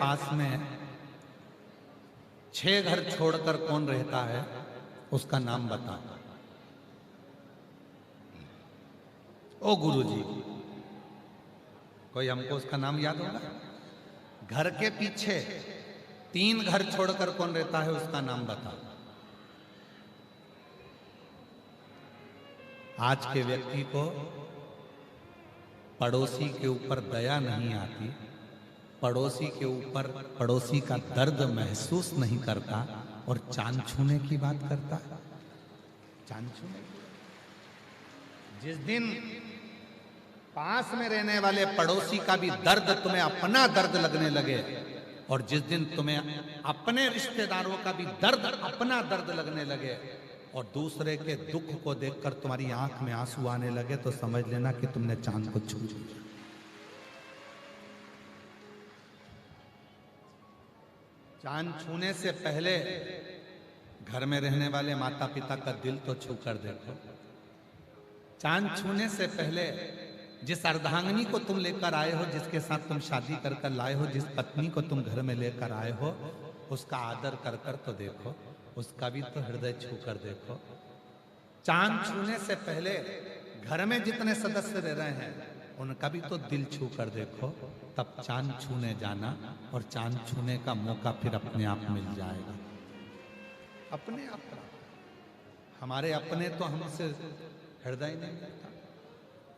पास में 6 घर छोड़कर कौन रहता है, उसका नाम बता। ओ गुरुजी, कोई हमको उसका नाम याद होगा? घर के पीछे 3 घर छोड़कर कौन रहता है, उसका नाम बता। आज के व्यक्ति को पड़ोसी के ऊपर दया नहीं आती, पड़ोसी के ऊपर पड़ोसी का दर्द महसूस नहीं करता और चांद छूने की बात करता है। चांद छूने जिस दिन पास में रहने वाले पड़ोसी का भी दर्द तुम्हें अपना दर्द लगने लगे, और जिस दिन तुम्हें अपने रिश्तेदारों का भी दर्द अपना दर्द लगने लगे, और दूसरे के दुख को देखकर तुम्हारी आंख में आंसू आने लगे, तो समझ लेना कि तुमने चांद को छू लिया। चांद छूने से पहले घर में रहने वाले माता पिता का दिल तो छू कर देखो। चांद छूने से पहले जिस अर्धांगिनी को तुम लेकर आए हो, जिसके साथ तुम शादी कर कर लाए हो, जिस पत्नी को तुम घर में लेकर आए हो, उसका आदर कर कर तो देखो, उसका भी तो हृदय छू कर देखो। चांद छूने से पहले घर में जितने सदस्य रह रहे हैं, उनका भी तो दिल छू कर देखो, तब चांद छूने जाना, और चांद छूने का मौका फिर अपने आप मिल जाएगा। अपने आप हमारे अपने तो हमसे हृदय नहीं मिलता।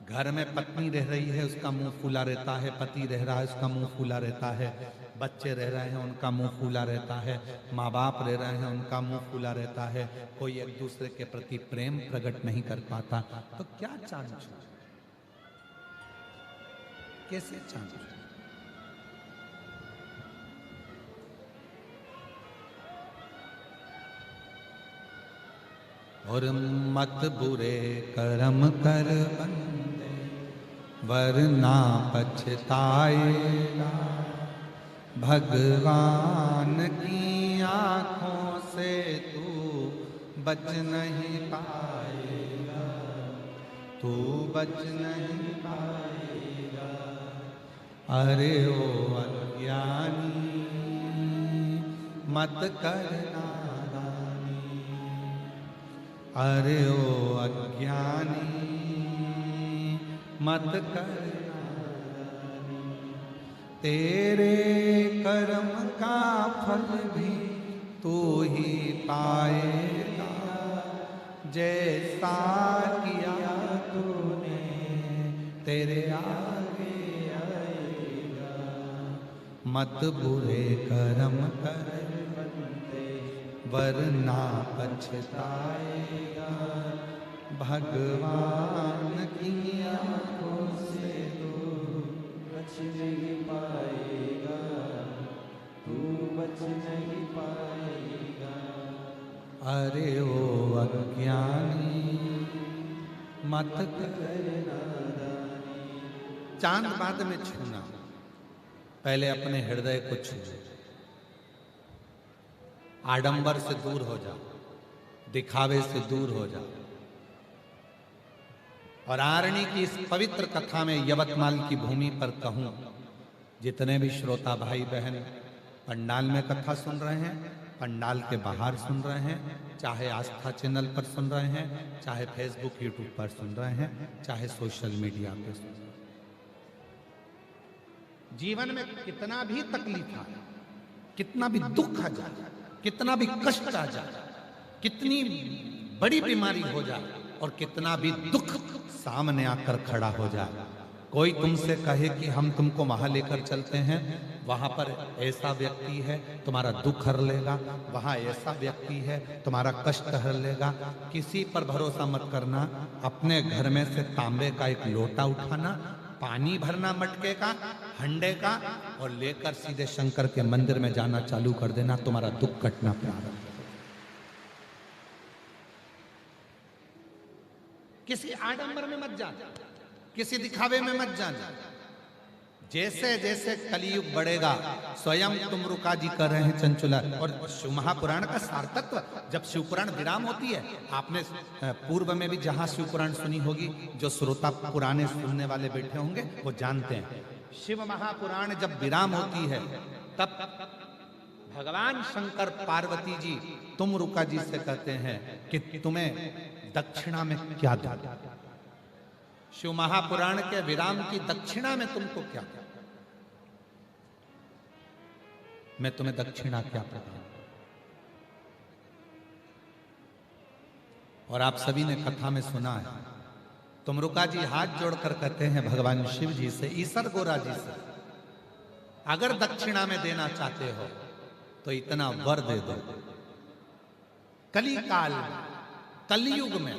घर में पत्नी रह रही है, उसका मुंह फूला रहता है, पति रह रहा है, उसका मुंह फूला रहता है, बच्चे रह रहे हैं, उनका मुंह फूला रहता है, माँ बाप रह रहे हैं, उनका मुंह फूला रहता है, कोई एक दूसरे के प्रति प्रेम प्रकट नहीं कर पाता, तो क्या चांद छू, कैसे चांद छू? और मत बुरे कर्म कर बंदे, वरना पछताएगा, भगवान की आंखों से तू बच नहीं पाएगा, तू बच नहीं पाएगा। अरे ओ अज्ञानी, मत करना, अरे ओ अज्ञानी, मत करना, तेरे कर्म का फल भी तू ही पाएगा, जैसा किया तूने तेरे आगे आएगा। मत बुरे कर्म कर वरना पछताएगा, भगवान की आंखों से तू बच नहीं पाएगा, तू बच नहीं पाएगा। अरे ओ अज्ञानी, मत करना नादानी। चांद बाद में छूना, पहले अपने हृदय को छू। आडंबर से दूर हो जाओ, दिखावे से दूर हो जाओ। और आरणी की इस पवित्र कथा में यवतमाल की भूमि पर कहूं, जितने भी श्रोता भाई बहन पंडाल में कथा सुन रहे हैं, पंडाल के बाहर सुन रहे हैं, चाहे आस्था चैनल पर सुन रहे हैं, चाहे फेसबुक यूट्यूब पर सुन रहे हैं, चाहे सोशल मीडिया पर सुन रहे हैं, जीवन में कितना भी तकलीफ आए, कितना भी दुख आ जाए, कितना भी कष्ट आ जाए, कितनी बड़ी बीमारी हो जाए, और कितना भी दुख सामने आकर खड़ा हो जाए, कोई तुमसे कहे कि हम तुमको वहां लेकर चलते हैं, वहां पर ऐसा व्यक्ति है तुम्हारा दुख हर लेगा, वहां ऐसा व्यक्ति है तुम्हारा कष्ट हर लेगा, किसी पर भरोसा मत करना। अपने घर में से तांबे का एक लोटा उठाना, पानी भरना मटके का, हंडे का, और लेकर सीधे शंकर के मंदिर में जाना चालू कर देना, तुम्हारा दुख कटना प्रारंभ। किसी आडंबर में मत जाना, किसी दिखावे में मत जाना। जैसे जैसे कलयुग बढ़ेगा, स्वयं तुम रुका जी कर रहे हैं चंचुला। और शिव महापुराण का सार्थत्व, जब शिवपुराण विराम होती है, आपने पूर्व में भी जहां शिवपुराण सुनी होगी, जो श्रोता पुराने सुनने वाले बैठे होंगे वो जानते हैं, शिव महापुराण जब विराम होती है तब भगवान शंकर पार्वती जी तुम रुका जी से कहते हैं कि तुम्हें दक्षिणा में क्या दूं? शिव महापुराण के विराम की दक्षिणा में तुमको क्या दूं? मैं तुम्हें दक्षिणा क्या प्रदान? और आप सभी ने कथा में सुना है, तुमरुका जी हाथ जोड़कर कहते हैं भगवान शिव जी से, ईसर गोरा जी से, अगर दक्षिणा में देना चाहते हो तो इतना वर दे दो, कली काल कलयुग में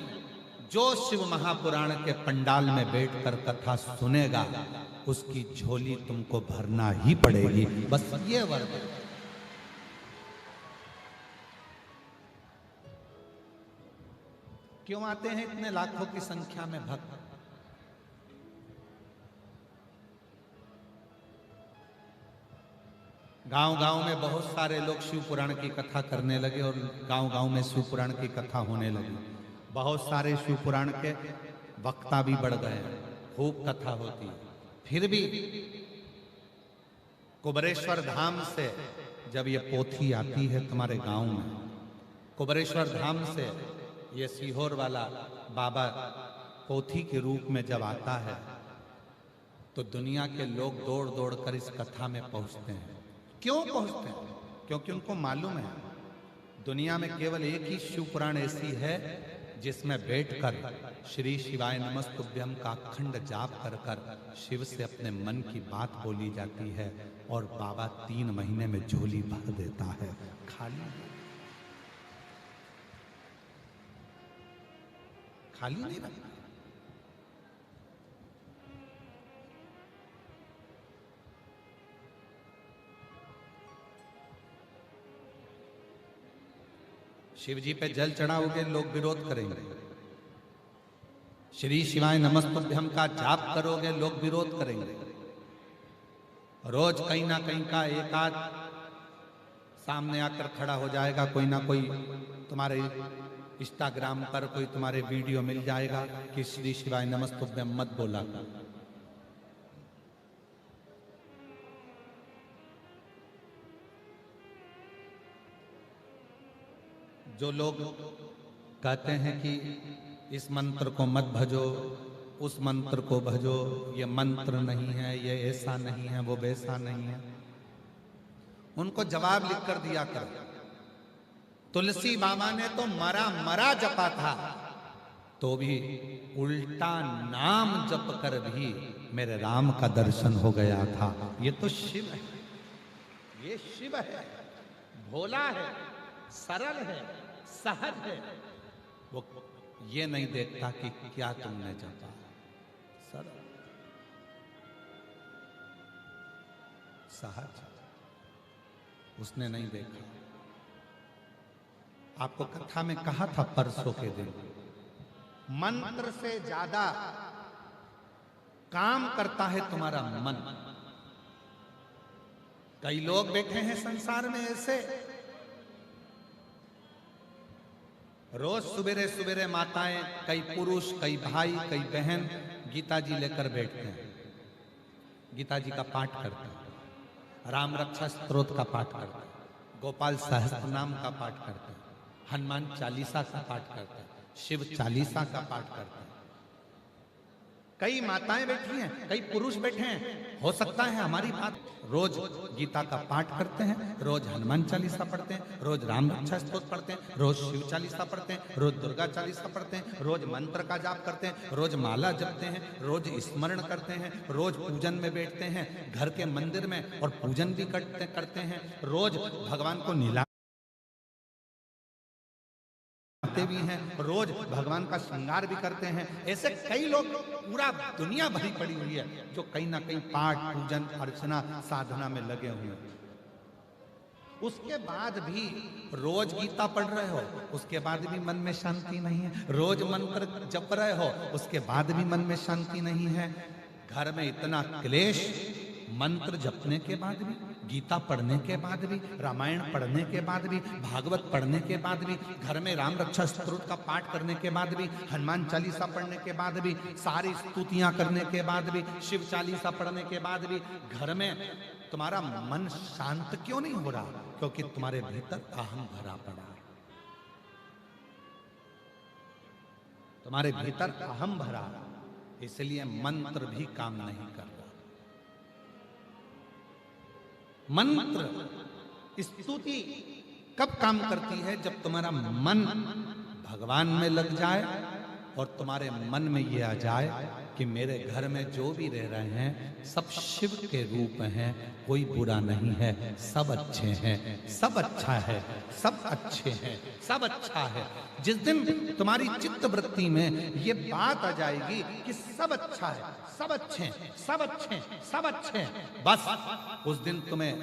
जो शिव महापुराण के पंडाल में बैठकर कथा सुनेगा उसकी झोली तुमको भरना ही पड़ेगी, बस ये वर दे। क्यों आते हैं इतने लाखों की संख्या में भक्त? गांव-गांव में बहुत सारे लोग शिव पुराण की कथा करने लगे और गांव-गांव में शिव पुराण की कथा होने लगी। बहुत सारे शिव पुराण के वक्ता भी बढ़ गए, खूब कथा होती है। फिर भी कुबरेश्वर धाम से जब ये पोथी आती है तुम्हारे गांव में, कुबरेश्वर धाम से ये सीहोर वाला बाबा पोथी के रूप में जब आता है तो दुनिया के लोग दौड़ दौड़ कर इस कथा में पहुंचते हैं। क्यों पहुंचते हैं? क्योंकि उनको मालूम है दुनिया में केवल एक ही शिव पुराण ऐसी है जिसमें बैठकर श्री शिवाय नमस्तुभ्यम का अखंड जाप कर कर शिव से अपने मन की बात बोली जाती है और बाबा 3 महीने में झोली भर देता है। खाली नहीं रखना। शिव जी पे जल चढ़ाओगे लोग विरोध करेंगे, श्री शिवाय नमस्तुभ्यम का जाप करोगे लोग विरोध करेंगे। रोज कहीं ना कहीं का एकाध सामने आकर खड़ा हो जाएगा, कोई ना कोई तुम्हारे इंस्टाग्राम पर कोई तुम्हारे वीडियो मिल जाएगा कि श्री शिवाय नमस्तुभ्यम मत बोला। जो लोग कहते हैं कि इस मंत्र को मत भजो, उस मंत्र को भजो, ये मंत्र नहीं है, ये ऐसा नहीं है, वो वैसा नहीं है, उनको जवाब लिखकर दिया करो। तुलसी बाबा ने तो मरा मरा जपा था, तो भी उल्टा नाम जप कर भी मेरे राम का दर्शन हो गया था। ये तो शिव है, ये शिव है, भोला है, सरल है, सहज है। वो ये नहीं देखता कि क्या तुमने जपा, सरल सहज, उसने नहीं देखा। आपको कथा में कहा था परसों के दिन, मंत्र से ज्यादा काम करता है तुम्हारा मन। कई लोग बैठे हैं संसार में ऐसे, रोज सुबेरे सुबेरे माताएं, कई पुरुष, कई भाई, कई बहन गीता जी लेकर बैठते हैं, गीता जी का पाठ करते हैं, राम रक्षा स्तोत्र का पाठ करते हैं, गोपाल सहस्त्र नाम का पाठ करते हैं, हनुमान चालीसा का पाठ करते हैं, शिव चालीसा का पाठ करते हैं। कई माताएं बैठी हैं, कई पुरुष बैठे हैं, हो सकता है हमारी बात, रोज गीता का पाठ करते हैं, रोज हनुमान चालीसा पढ़ते हैं, रोज राम रक्षा स्तोत्र पढ़ते हैं, रोज शिव चालीसा पढ़ते हैं, रोज दुर्गा चालीसा पढ़ते हैं, रोज मंत्र का जाप करते हैं, रोज माला जपते हैं, रोज स्मरण करते हैं, रोज पूजन में बैठते हैं, घर के मंदिर में और पूजन भी करते हैं, रोज भगवान को नीला भी हैं, रोज भगवान का श्रृंगार भी करते हैं। ऐसे कई लोग, पूरा दुनिया भरी पड़ी हुई है जो कहीं ना कहीं पाठ, पूजन, अर्चना, साधना में लगे हुए हैं। उसके बाद भी रोज गीता पढ़ रहे हो, उसके बाद भी मन में शांति नहीं है, रोज मंत्र जप रहे हो, उसके बाद भी मन में शांति नहीं है, घर में इतना क्लेश मंत्र जपने के बाद भी। गीता पढ़ने के बाद भी, रामायण पढ़ने के बाद भी, भागवत पढ़ने के बाद भी, घर में राम रक्षा स्तोत्र का पाठ करने के बाद भी, हनुमान चालीसा पढ़ने के बाद भी, सारी स्तुतियां करने के बाद भी, शिव चालीसा पढ़ने के बाद भी, घर में तुम्हारा मन शांत क्यों नहीं हो रहा? क्योंकि तुम्हारे भीतर अहम भरा पड़ा है। तुम्हारे भीतर अहम भरा, इसलिए मंत्र भी काम नहीं कर रहा। मंत्र, स्तुति कब काम करती है? जब तुम्हारा मन भगवान में लग जाए और तुम्हारे मन में ये आ जाए कि मेरे घर में जो भी रह रहे हैं सब शिव के रूप हैं, कोई बुरा नहीं है, सब अच्छे हैं, सब अच्छा है, सब अच्छे हैं, सब अच्छा है। जिस दिन तुम्हारी चित्त वृत्ति में ये बात आ जाएगी कि सब अच्छा है, सब अच्छे हैं, सब अच्छे हैं, सब अच्छे हैं, बस उस दिन तुम्हें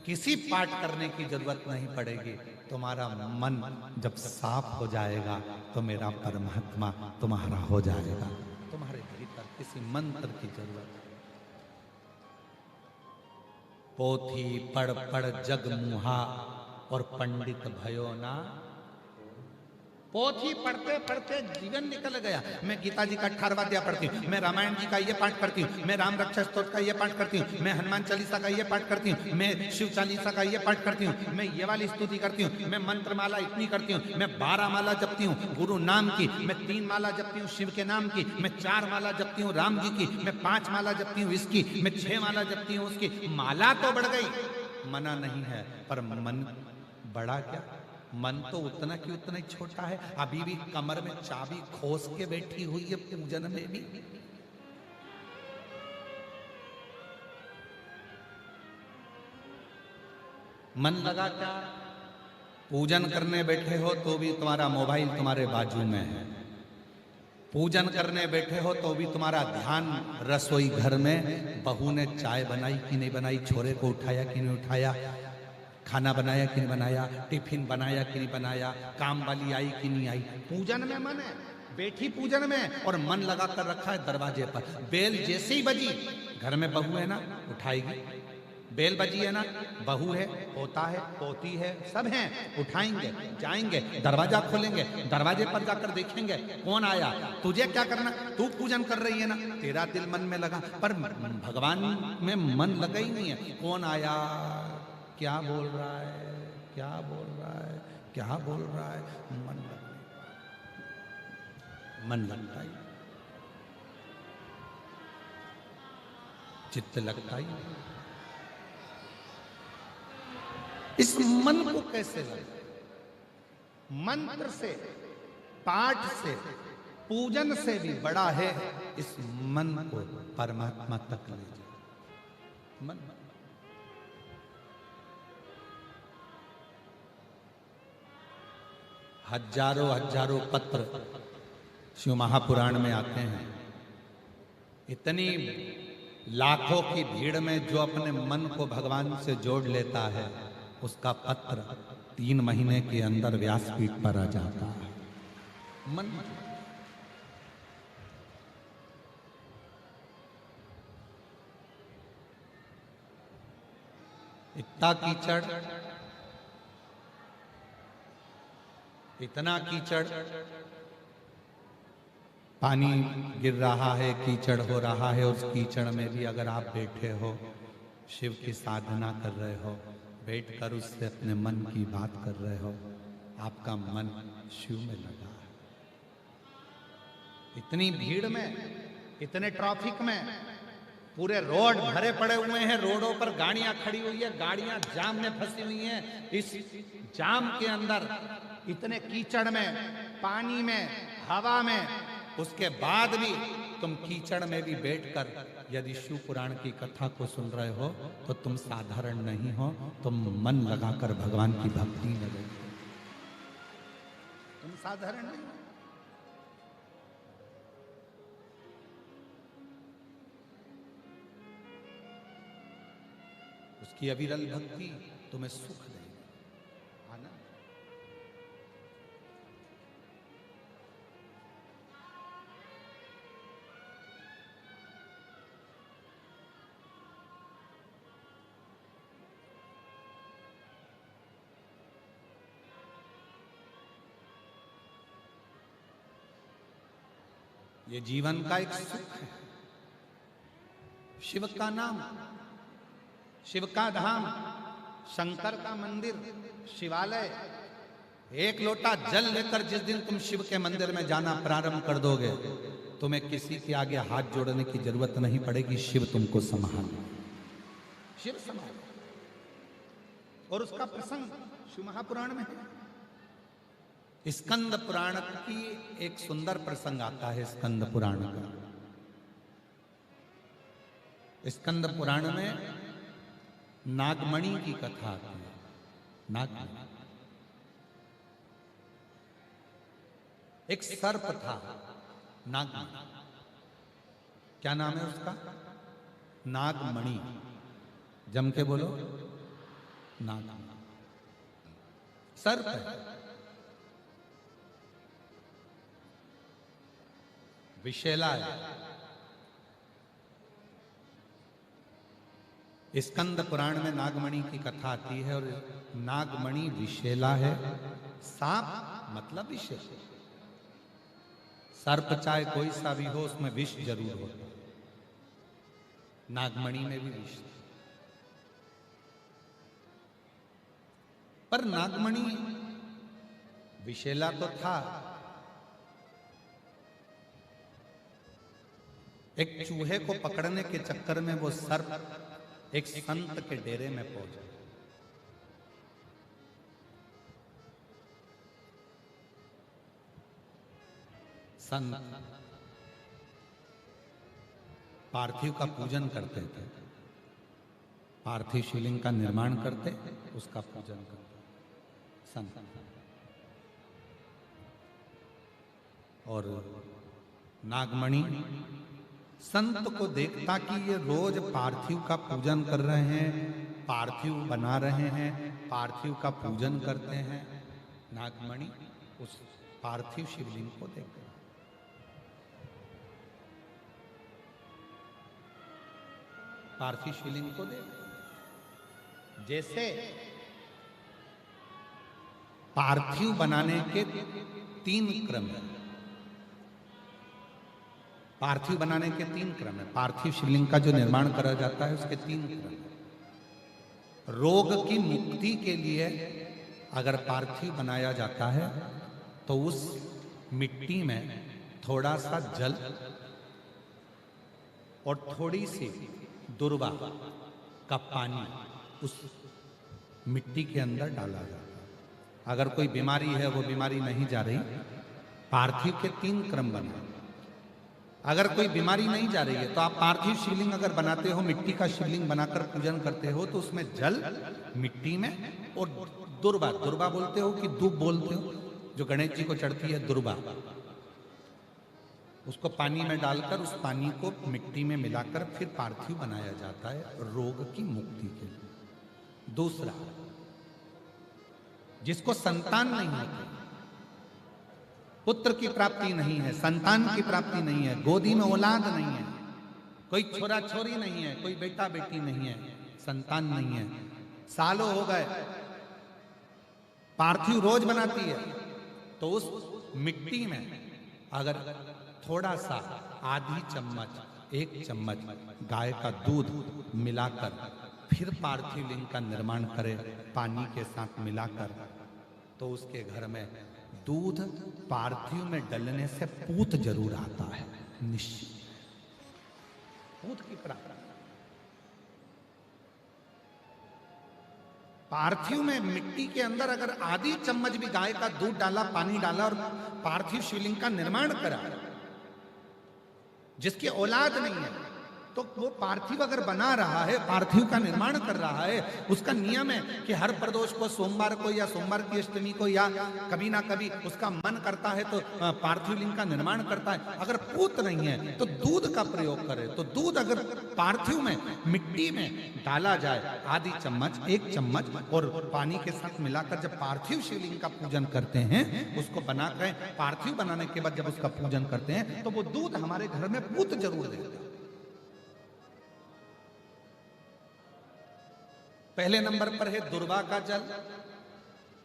किसी पाठ करने की जरूरत नहीं पड़ेगी। तुम्हारा मन जब साफ हो जाएगा तो मेरा परमात्मा तुम्हारा हो जाएगा। तुम्हारे भीतर किसी मंत्र की जरूरत नहीं। पोथी पढ़ पढ़ जग मुहा और पंडित भयो ना। पोथी पढ़ते पढ़ते जीवन निकल गया। मैं गीता जी का 18वां अध्याय पढ़ती हूँ, मैं रामायण जी का ये पाठ करती हूँ, मैं राम रक्षा स्तोत्र का ये पाठ करती हूँ, मैं हनुमान चालीसा का ये पाठ करती हूँ, मैं शिव चालीसा का ये पाठ करती हूँ, मैं ये वाली स्तुति करती हूँ, मैं मंत्र माला इतनी करती हूँ, मैं 12 माला जपती हूँ गुरु नाम की, मैं 3 माला जपती हूँ शिव के नाम की, मैं 4 माला जपती हूँ राम जी की, मैं 5 माला जपती हूँ इसकी, मैं 6 माला जपती हूँ उसकी। माला तो बढ़ गई, मना नहीं है, पर मन बड़ा क्या? मन तो उतना की उतना ही छोटा है। अभी भी कमर में चाबी खोस के बैठी हुई है पूजन में भी। मन लगा क्या? पूजन करने बैठे हो तो भी तुम्हारा मोबाइल तुम्हारे बाजू में है, पूजन करने बैठे हो तो भी तुम्हारा ध्यान रसोई घर में, बहू ने चाय बनाई कि नहीं बनाई, छोरे को उठाया कि नहीं उठाया, खाना बनाया कि नहीं बनाया, टिफिन बनाया कि नहीं बनाया, काम वाली आई कि नहीं आई। पूजन में मन है, बैठी पूजन में और मन लगा कर रखा है दरवाजे पर। बेल जैसे ही बजी, घर में बहू है ना, उठाएगी। बेल बजी है ना, बहू है, पोता है, पोती है, सब हैं, उठाएंगे, जाएंगे, दरवाजा खोलेंगे, दरवाजे पर जाकर देखेंगे कौन आया। तुझे क्या करना, तू पूजन कर रही है ना, तेरा दिल मन में लगा, पर भगवान में मन लगा ही नहीं है। कौन आया, क्या बोल रहा है, क्या बोल रहा है, क्या बोल रहा है, मन लगने, मन लगता ही, चित्त लगता ही। इस मन को कैसे लगे? मंत्र से, पाठ से, पूजन से भी बड़ा है इस मन को परमात्मा तक ले जाए। मन हजारों हजारों पत्र शिव महापुराण में आते हैं। इतनी लाखों की भीड़ में जो अपने मन को भगवान से जोड़ लेता है, उसका पत्र 3 महीने के अंदर व्यासपीठ पर आ जाता है। मन इतना कीचड़, इतना कीचड़, पानी गिर रहा है, कीचड़ हो रहा है, उस कीचड़ में भी अगर आप बैठे हो, शिव की साधना कर रहे हो, बैठकर उससे अपने मन की बात कर रहे हो, आपका मन शिव में लगा है। इतनी भीड़ में, इतने ट्रैफिक में, पूरे रोड भरे पड़े हुए हैं, रोडों पर गाड़ियां खड़ी हुई है, गाड़ियां जाम में फंसी हुई हैं। इस जाम के अंदर, इतने कीचड़ में, पानी में, हवा में, उसके बाद भी तुम कीचड़ में भी बैठकर यदि शिव पुराण की कथा को सुन रहे हो तो तुम साधारण नहीं हो, तुम मन लगाकर भगवान की भक्ति में बैठे, तुम साधारण नहीं हो। उसकी अविरल भक्ति तुम्हें सुख देगी, आनंद। ये जीवन का एक सुख है। शिव का नाम, शिव का धाम, शंकर का मंदिर, शिवालय। एक लोटा जल लेकर जिस दिन तुम शिव के मंदिर में जाना प्रारंभ कर दोगे, तुम्हें किसी के आगे हाथ जोड़ने की जरूरत नहीं पड़ेगी। शिव तुमको संभाल, शिव संभाल। और उसका प्रसंग शिव महापुराण में है। स्कंद पुराण की एक सुंदर प्रसंग आता है। स्कंद पुराण का, स्कंद पुराण में नागमणि की कथा आती है। नागमणि एक सर्प था, नागमणि। क्या नाम है उसका? नागमणि। जम के बोलो, नागमणि। सर्प है, विषैला है। स्कंद पुराण में नागमणि की कथा आती है और नागमणि विषैला है। सांप मतलब विष। सर्प चाहे कोई सा भी हो, उसमें विष जरूर होता। नागमणि में भी विष। पर नागमणि विषैला तो था। एक चूहे को पकड़ने के चक्कर में वो सर्प एक संत के डेरे में पहुंचा। संत पार्थिव का पूजन करते थे, पार्थिव शिवलिंग का निर्माण करते, उसका पूजन करते संत। और नागमणि संत को देखता कि ये रोज पार्थिव का पूजन कर रहे हैं, पार्थिव बना रहे हैं, पार्थिव का पूजन करते हैं। नागमणि उस पार्थिव शिवलिंग को देखता, पार्थिव शिवलिंग को देखता। जैसे पार्थिव बनाने के 3 क्रम हैं। पार्थिव बनाने के 3 क्रम है। पार्थिव शिवलिंग का जो निर्माण करा जाता है उसके 3 क्रम है। रोग की मुक्ति के लिए अगर पार्थिव बनाया जाता है तो उस मिट्टी में थोड़ा सा जल और थोड़ी सी दुर्वा का पानी उस मिट्टी के अंदर डाला जाता है। अगर कोई बीमारी है, वो बीमारी नहीं जा रही, पार्थिव के 3 क्रम बने। अगर कोई बीमारी नहीं जा रही है तो आप पार्थिव शिवलिंग अगर बनाते हो, मिट्टी का शिवलिंग बनाकर पूजन करते हो, तो उसमें जल मिट्टी में और दुर्वा, दुर्वा बोलते हो कि दूब बोलते हो, जो गणेश जी को चढ़ती है दुर्वा, उसको पानी में डालकर उस पानी को मिट्टी में मिलाकर फिर पार्थिव बनाया जाता है रोग की मुक्ति के लिए। दूसरा, जिसको संतान नहीं होती, पुत्र की प्राप्ति नहीं है, संतान की प्राप्ति नहीं है, गोदी में औलाद नहीं है, कोई छोरा छोरी नहीं है, कोई बेटा बेटी नहीं है, संतान नहीं है, सालों हो गए, पार्थिव रोज बनाती है, तो उस मिट्टी में अगर थोड़ा सा आधी चम्मच, 1 चम्मच गाय का दूध मिलाकर फिर पार्थिव लिंग का निर्माण करे पानी के साथ मिलाकर, तो उसके घर में दूध पार्थिव में डलने से पूत जरूर आता है, निश्चित पूत की प्राप्ति। पार्थिव में मिट्टी के अंदर अगर आधी चम्मच भी गाय का दूध डाला, पानी डाला और पार्थिव शिवलिंग का निर्माण करा, जिसकी औलाद नहीं है, तो वो पार्थिव अगर बना रहा है, पार्थिव का निर्माण कर रहा है, उसका नियम है कि हर प्रदोष को, सोमवार को या सोमवार की अष्टमी को या कभी ना कभी उसका मन करता है तो पार्थिव लिंग का निर्माण करता है। अगर पूत नहीं है तो दूध का प्रयोग करे, तो दूध अगर पार्थिव में मिट्टी में डाला जाए, आधी चम्मच, 1 चम्मच और पानी के साथ मिलाकर जब पार्थिव शिवलिंग का पूजन करते हैं, उसको बनाकर पार्थिव बनाने के बाद जब उसका पूजन करते हैं, तो वो दूध हमारे घर में पूत जरूर देता है। पहले नंबर पर है दुर्वा का जल,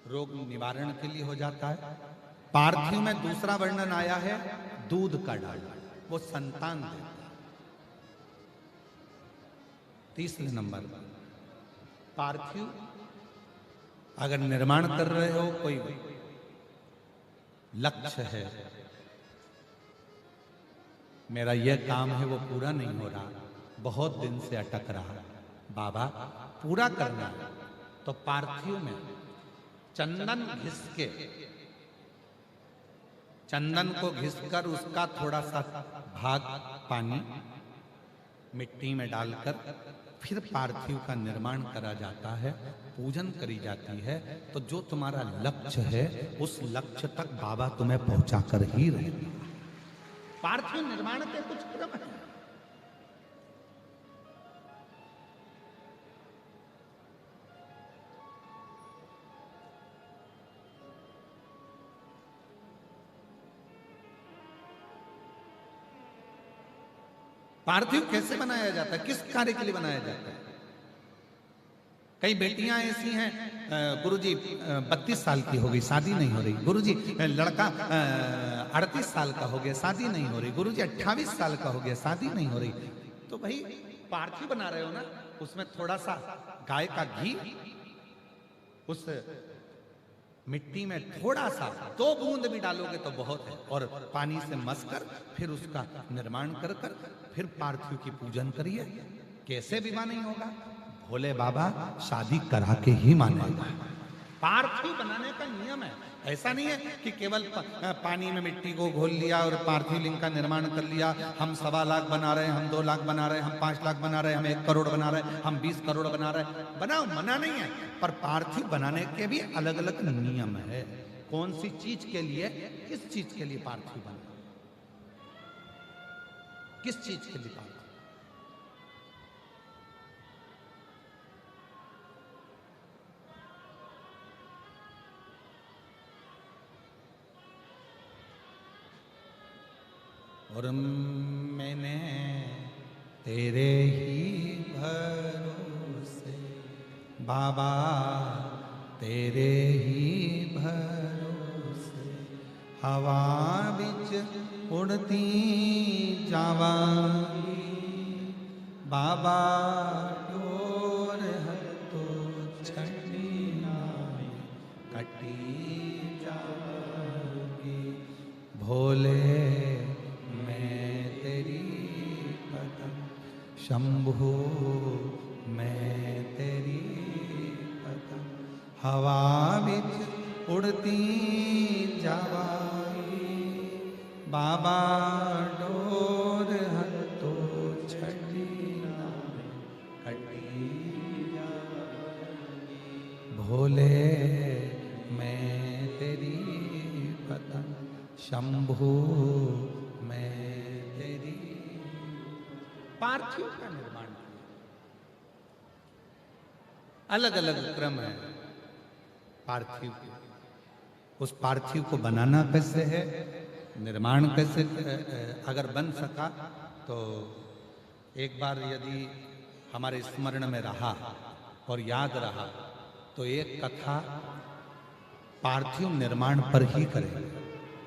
रोग निवारण के लिए हो जाता है। पार्थिव में दूसरा वर्णन आया है दूध का डालना, वो संतान देता है। तीसरे नंबर पर पार्थिव अगर निर्माण कर रहे हो, कोई लक्ष्य है, मेरा यह काम है वो पूरा नहीं हो रहा, बहुत दिन से अटक रहा, बाबा पूरा करना है, तो पार्थिव में चंदन घिस के, चंदन को घिसकर उसका थोड़ा सा भाग पानी मिट्टी में डालकर फिर पार्थिव का निर्माण करा जाता है, पूजन करी जाती है। तो जो तुम्हारा लक्ष्य है उस लक्ष्य तक बाबा तुम्हें पहुंचा कर ही रहेगा। पार्थिव निर्माण के कुछ क्रम है। पार्थिव कैसे बनाया जाता है, किस कार्य के लिए बनाया जाता है? कई बेटियां ऐसी हैं, गुरुजी 32 साल की हो गई, शादी नहीं हो रही। गुरुजी लड़का 38 साल का हो गया, शादी नहीं हो रही। गुरुजी 28 साल का हो गया, शादी नहीं हो रही। तो भाई पार्थिव बना रहे हो ना, उसमें थोड़ा सा गाय का घी उस मिट्टी में थोड़ा सा 2 बूंद भी डालोगे तो बहुत है, और पानी से मसकर फिर उसका निर्माण कर फिर पार्थिव की पूजन करिए। कैसे विवाह नहीं होगा? भोले बाबा शादी करा के ही मानेगा। पार्थिव बनाने का नियम है। ऐसा नहीं है कि केवल पानी में मिट्टी को घोल लिया और पार्थिव लिंग का निर्माण कर लिया। हम 1.25 लाख बना रहे हैं, हम 2 लाख बना रहे हैं, हम 5 लाख बना रहे हैं, हम 1 करोड़ बना रहे हैं, हम 20 करोड़ बना रहे हैं। बनाओ, मना नहीं है, पर पार्थिव बनाने के भी अलग अलग नियम है। कौन सी चीज के लिए, किस चीज के लिए पार्थिव बना, किस चीज के लिए पार्थिव? और मैंने तेरे ही भरोसे बाबा, तेरे ही भरोसे हवा बिच उड़ती जावांगी बाबा, डोर हतो छड़ी नाई कटी जावांगी। भोले शंभु मैं तेरी पतंग, हवा बिच उड़ती जावाई बाबा, डोर हतो छड़ी कटी जावाई। भोले मैं तेरी पतंग, शंभु मैं तेरी। पार्थिव का निर्माण अलग अलग क्रम है पार्थिव के। उस पार्थिव को बनाना कैसे है, निर्माण कैसे, अगर बन सका तो एक बार यदि हमारे स्मरण में रहा और याद रहा तो एक कथा पार्थिव निर्माण पर ही करेंगे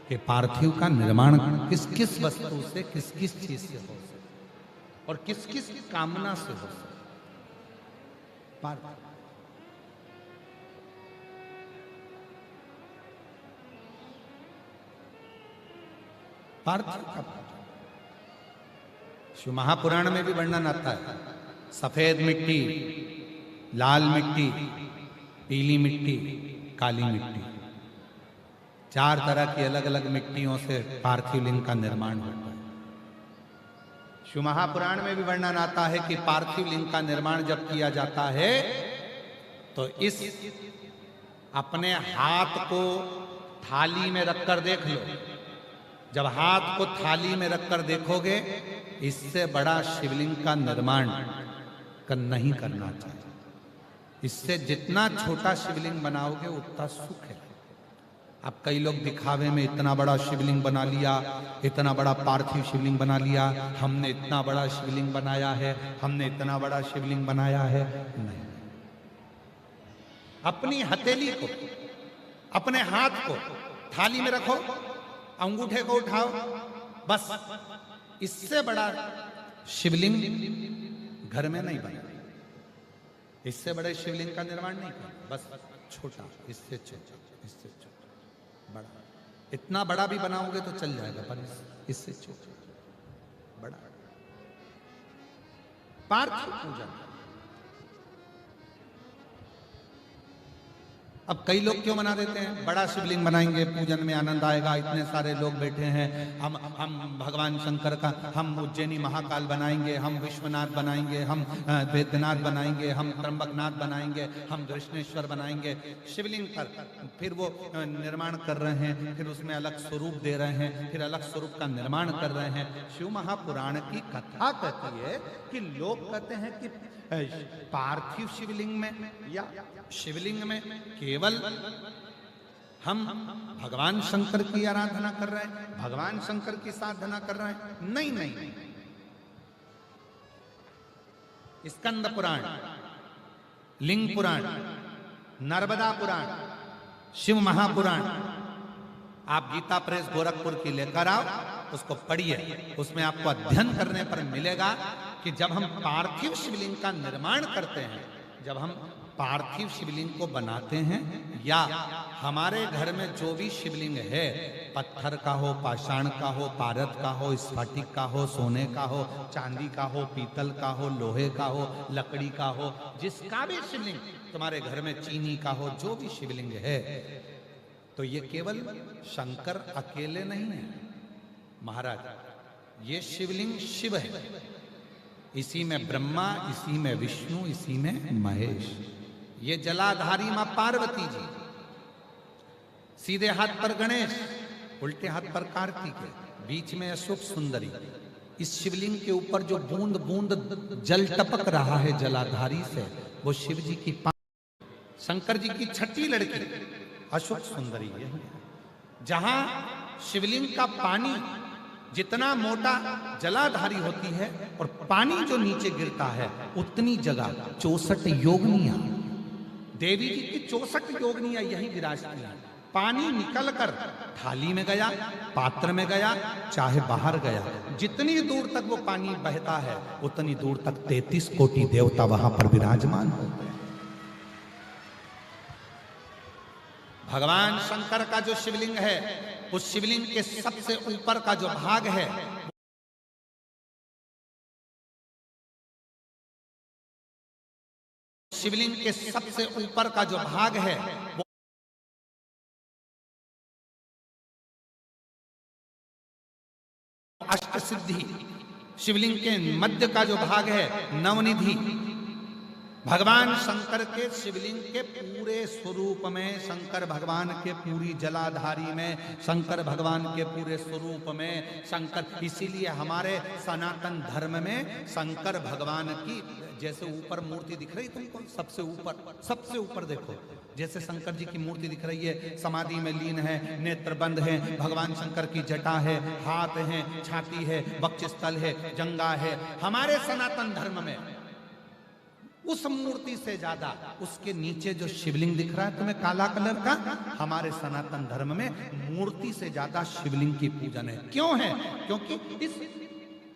कि पार्थिव का निर्माण किस किस वस्तु से, किस किस चीज से हो और किस किस कामना से हो। पार्थिव का शिव महापुराण में भी वर्णन आता है। सफेद मिट्टी, लाल मिट्टी, पीली मिट्टी, काली मिट्टी, 4 तरह की अलग अलग मिट्टियों से पार्थिव लिंग का निर्माण होता है। शिव महापुराण में भी वर्णन आता है कि पार्थिव लिंग का निर्माण जब किया जाता है तो इस अपने हाथ को थाली में रखकर देख लो। जब हाथ को थाली में रखकर देखोगे, इससे बड़ा शिवलिंग का निर्माण नहीं करना चाहिए। इससे जितना छोटा शिवलिंग बनाओगे उतना सुख है। अब कई लोग दिखावे में इतना बड़ा शिवलिंग बना लिया, इतना बड़ा पार्थिव शिवलिंग बना लिया, हमने इतना बड़ा शिवलिंग बनाया है, हमने इतना बड़ा शिवलिंग बनाया है। नहीं, अपनी हथेली को, अपने हाथ को थाली में रखो, अंगूठे को उठाओ, बस इससे बड़ा शिवलिंग घर में नहीं बना, इससे बड़े शिवलिंग का निर्माण नहीं करना, बस छोटा, इससे छोटा, इससे छोटा, बड़ा। इतना बड़ा भी बनाओगे तो चल जाएगा, पर इससे छोटा बड़ा। पार्थिव पूजा। अब कई लोग क्यों बना देते हैं, बड़ा शिवलिंग बनाएंगे, पूजन में आनंद आएगा, इतने सारे लोग बैठे हैं, हम भगवान शंकर का, हम उज्जैनी महाकाल बनाएंगे, हम विश्वनाथ बनाएंगे, हम वैद्यनाथ बनाएंगे, हम त्र्यंबकनाथ बनाएंगे, हम कृष्णेश्वर बनाएंगे शिवलिंग पर। फिर वो निर्माण कर रहे हैं, फिर उसमें अलग स्वरूप दे रहे हैं, फिर अलग स्वरूप का निर्माण कर रहे हैं। शिव महापुराण की कथा कहती है कि लोग कहते हैं कि पार्थिव शिवलिंग में या शिवलिंग में केवल हम भगवान शंकर की आराधना कर रहे हैं, भगवान शंकर की साधना कर रहे हैं। नहीं नहीं, स्कंद पुराण, लिंग पुराण, नर्मदा पुराण, शिव महापुराण, आप गीता प्रेस गोरखपुर की लेकर आओ, उसको पढ़िए, उसमें आपको अध्ययन करने पर मिलेगा कि जब हम पार्थिव शिवलिंग का निर्माण करते हैं, जब हम पार्थिव शिवलिंग को बनाते हैं, या हमारे घर में जो भी शिवलिंग है, पत्थर का हो, पाषाण का हो, पारद का हो, स्फटिक का हो, सोने का हो, चांदी का हो, पीतल का हो, लोहे का हो, लकड़ी का हो, जिसका भी शिवलिंग तुम्हारे घर में, चीनी का हो, जो भी शिवलिंग है, तो ये केवल शंकर अकेले नहीं है महाराज, ये शिवलिंग शिव है, इसी में ब्रह्मा, इसी में विष्णु, इसी में महेश। ये जलाधारी मां पार्वती जी, सीधे हाथ पर गणेश, उल्टे हाथ पर कार्तिक है, बीच में अशोक सुंदरी। इस शिवलिंग के ऊपर जो बूंद बूंद जल टपक रहा है जलाधारी से, वो शिव जी की शंकर जी की छठी लड़की अशोक सुंदरी है। जहां शिवलिंग का पानी जितना मोटा जलाधारी होती है और पानी जो नीचे गिरता है, उतनी जगह 64 योगनियां, देवी जी की 64 योगनियां यही विराजती हैं। पानी निकलकर थाली में गया, पात्र में गया, चाहे बाहर गया, जितनी दूर तक वो पानी बहता है, उतनी दूर तक 33 कोटि देवता वहां पर विराजमान होते हैं। भगवान शंकर का जो शिवलिंग है, उस शिवलिंग के सबसे ऊपर का जो भाग है, शिवलिंग के सबसे ऊपर का जो भाग है, वो अष्ट सिद्धि। शिवलिंग के मध्य का जो भाग है, नवनिधि। भगवान शंकर के शिवलिंग के पूरे स्वरूप में, शंकर भगवान के पूरी जलाधारी में, शंकर भगवान के पूरे स्वरूप में शंकर, इसीलिए हमारे सनातन धर्म में शंकर भगवान की जैसे ऊपर मूर्ति दिख रही तुमको, सबसे ऊपर देखो, जैसे शंकर जी की मूर्ति दिख रही है, समाधि में लीन है, नेत्र बंद है, भगवान शंकर की जटा है, हाथ है, छाती है, वक्षस्थल है, जंगा है। हमारे सनातन धर्म में उस मूर्ति से ज्यादा उसके नीचे जो शिवलिंग दिख रहा है तुम्हें काला कलर का, हमारे सनातन धर्म में मूर्ति से ज्यादा शिवलिंग की पूजन है। क्यों है? क्योंकि इस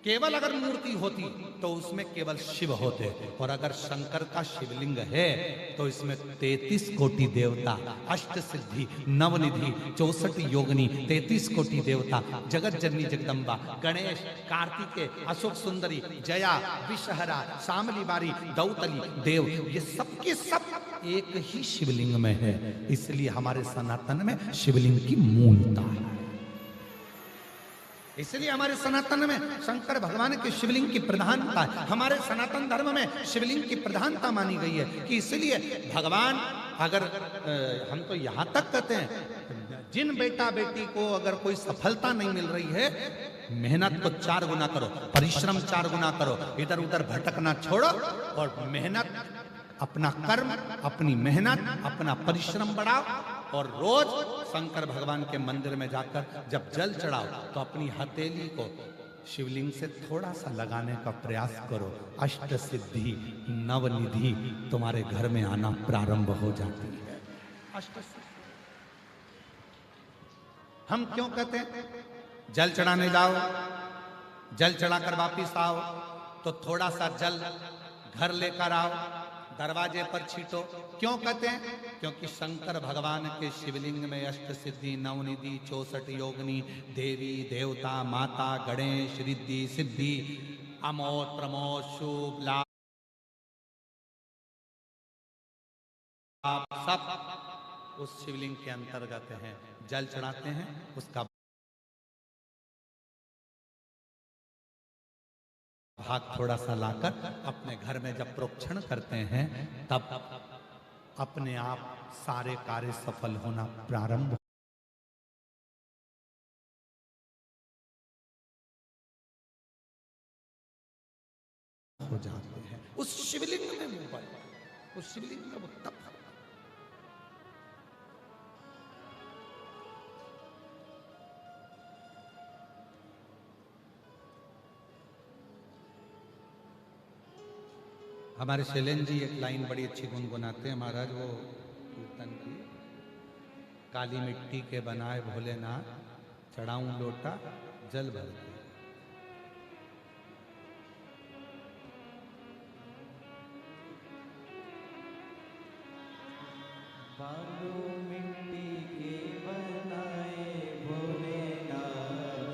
केवल अगर मूर्ति होती तो उसमें केवल शिव होते, और अगर शंकर का शिवलिंग है तो इसमें 33 कोटि देवता, अष्ट सिद्धि, नवनिधि, 64 योगिनी, 33 कोटि देवता, जगत जननी जगदम्बा, गणेश, कार्तिकेय, अशोक सुंदरी, जया, विषहरा, शामली बारी, दौतली देव, ये सबके सब एक ही शिवलिंग में है। इसलिए हमारे सनातन में शिवलिंग की मूलता है। इसलिए हमारे सनातन में शंकर भगवान के शिवलिंग की प्रधानता है। हमारे सनातन धर्म में शिवलिंग की प्रधानता मानी गई है कि इसलिए भगवान, अगर हम तो यहाँ तक कहते हैं, जिन बेटा बेटी को अगर कोई सफलता नहीं मिल रही है, मेहनत को 4 गुना करो, परिश्रम 4 गुना करो, इधर उधर भटकना छोड़ो और मेहनत, अपना कर्म, अपनी मेहनत, अपना परिश्रम बढ़ाओ, और रोज शंकर भगवान के मंदिर में जाकर जब जल चढ़ाओ तो अपनी हथेली को शिवलिंग से थोड़ा सा लगाने का प्रयास करो। अष्ट सिद्धि, नवनिधि तुम्हारे घर में आना प्रारंभ हो जाती है। अष्ट सिद्धि हम क्यों कहते हैं जल चढ़ाने जाओ, जल चढ़ाकर वापिस आओ तो थोड़ा सा जल घर लेकर आओ, दरवाजे पर छीटो। क्यों कहते हैं? क्योंकि शंकर भगवान के शिवलिंग में अष्ट सिद्धि, नवनिधि, 64 योगिनी, देवी देवता, माता, गणेश, रिद्धि सिद्धि, अमोद प्रमोद, शुभ लाभ सब उस शिवलिंग के अंतर्गत हैं। जल चढ़ाते हैं, उसका भाग थोड़ा सा लाकर अपने घर में जब प्रोक्षण करते हैं तब अपने आप सारे कार्य सफल होना प्रारंभ हो जाते हैं। उस शिवलिंग में वो बल, उस शिवलिंग में वो तप। हमारे शैलेंद्र जी एक लाइन बड़ी अच्छी गुनगुनाते हैं महाराज, वो कीर्तन की, काली मिट्टी के बनाए भोलेनाथ, चढ़ाऊं लोटा जल भर के। बालू मिट्टी के बनाए भोलेनाथ,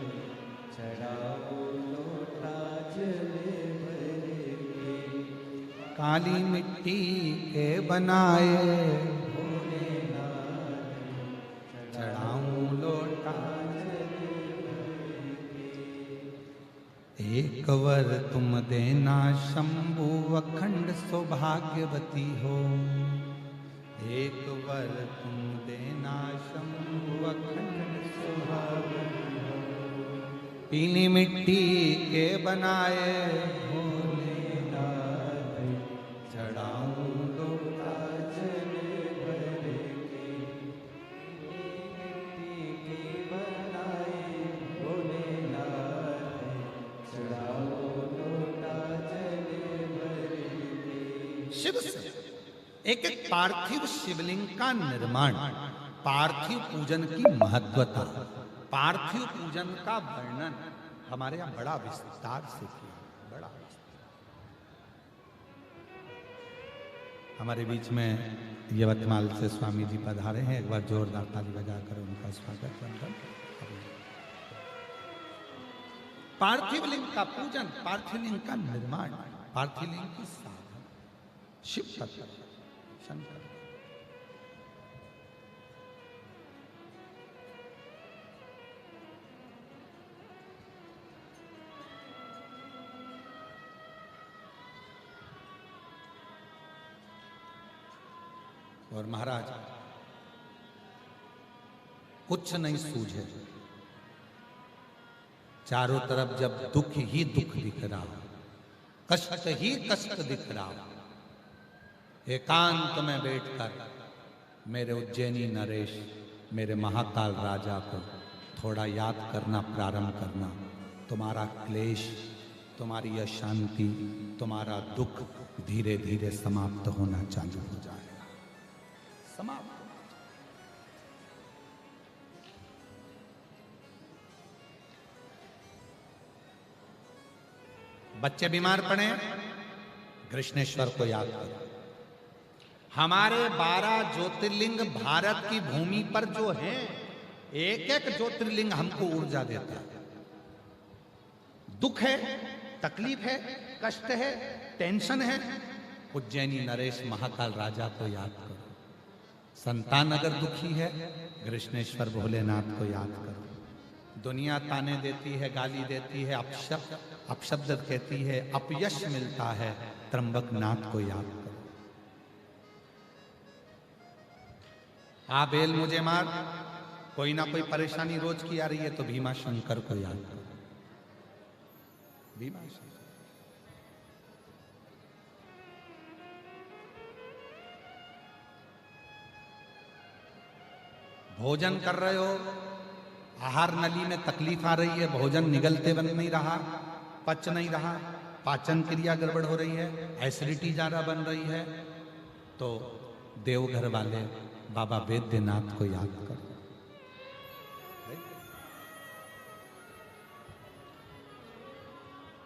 चढ़ाओ लोटा जल भर के। काली मिट्टी के बनाए भोलेनाथ, चढ़ाऊं लोटा जल भर के। एक वर तुम देना शंभु, अखंड सौभाग्यवती हो। एक वर तुम देना शंभु, अखंड सौभाग्यवती हो। पीली मिट्टी के बनाए भोलेनाथ, चढ़ाऊं लोटा जल भर के। मिट्टी के बनाए भोलेनाथ, चढ़ाओ लोटा जल भर के। शिव से एक एक पार्थिव शिवलिंग का निर्माण, पार्थिव पूजन की महत्वता, पार्थिव पूजन का वर्णन हमारे यहाँ बड़ा विस्तार से किया, बड़ा विस्तार। हमारे बीच में यवतमाल से स्वामी जी पधारे हैं, एक बार जोरदार ताली बजाकर उनका स्वागत करकर। पार्थिव लिंग का पूजन, पार्थिव लिंग का निर्माण, पार्थिव लिंग की साधना, शिव तत्व शंकर। और महाराज कुछ नहीं सूझे, चारों तरफ जब दुख ही दुख दिख रहा, कष्ट ही कष्ट दिख रहा, एकांत में बैठकर मेरे उज्जैनी नरेश, मेरे महाकाल राजा को थोड़ा याद करना प्रारंभ करना, तुम्हारा क्लेश, तुम्हारी अशांति, तुम्हारा दुख धीरे धीरे समाप्त होना चालू हो जाएगा, समाप्त। बच्चे बीमार पड़े, कृष्णेश्वर को याद करो। हमारे 12 ज्योतिर्लिंग भारत की भूमि पर जो हैं, एक एक ज्योतिर्लिंग हमको ऊर्जा देता है। दुख है, तकलीफ है, कष्ट है, टेंशन है, उज्जैनी नरेश महाकाल राजा को याद करो। संतान अगर दुखी है, कृष्णेश्वर भोलेनाथ को याद करो। दुनिया ताने देती है, गाली देती है, अपशब्द कहती है, अपयश मिलता है, त्र्यंबक नाथ को याद करो। बेल मुझे मार, कोई ना कोई परेशानी रोज की आ रही है तो भीमा शंकर को याद करो, भीमा शंकर। भोजन कर रहे हो, आहार नली में तकलीफ आ रही है, भोजन निगलते बन नहीं रहा, पच नहीं रहा, पाचन क्रिया गड़बड़ हो रही है, एसिडिटी ज्यादा बन रही है, तो देवघर वाले बाबा वैद्यनाथ को याद करो।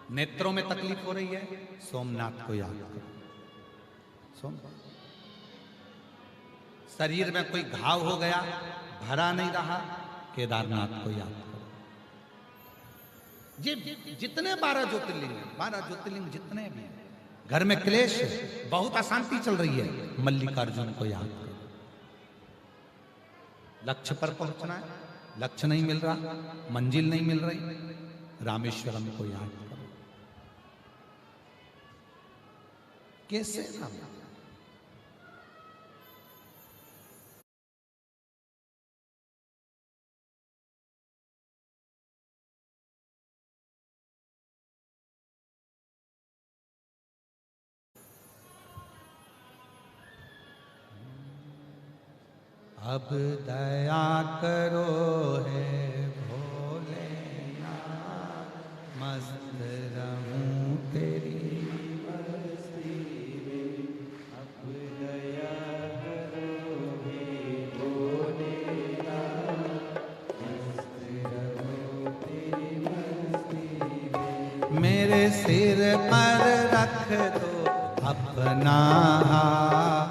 नेत्रों में तकलीफ हो रही है, सोमनाथ को याद करो। सोमनाथ। शरीर में कोई घाव हो गया, भरा नहीं रहा, केदारनाथ को याद करो। ये जितने 12 ज्योतिर्लिंग हैं, 12 ज्योतिर्लिंग जितने भी हैं, घर में क्लेश है, बहुत अशांति चल रही है, मल्लिकार्जुन को याद करो। लक्ष्य पर पहुंचना है, लक्ष्य नहीं मिल रहा, मंजिल नहीं मिल रही, रामेश्वरम को याद करो। कैसे राम? अब दया करो है भोलेनाथ, मस्त रहूं तेरी मस्ती में। अब दया करो हे भोलेनाथ, मस्त रहो तेरी मस्ती में। मेरे सिर पर रख दो अपना हाथ,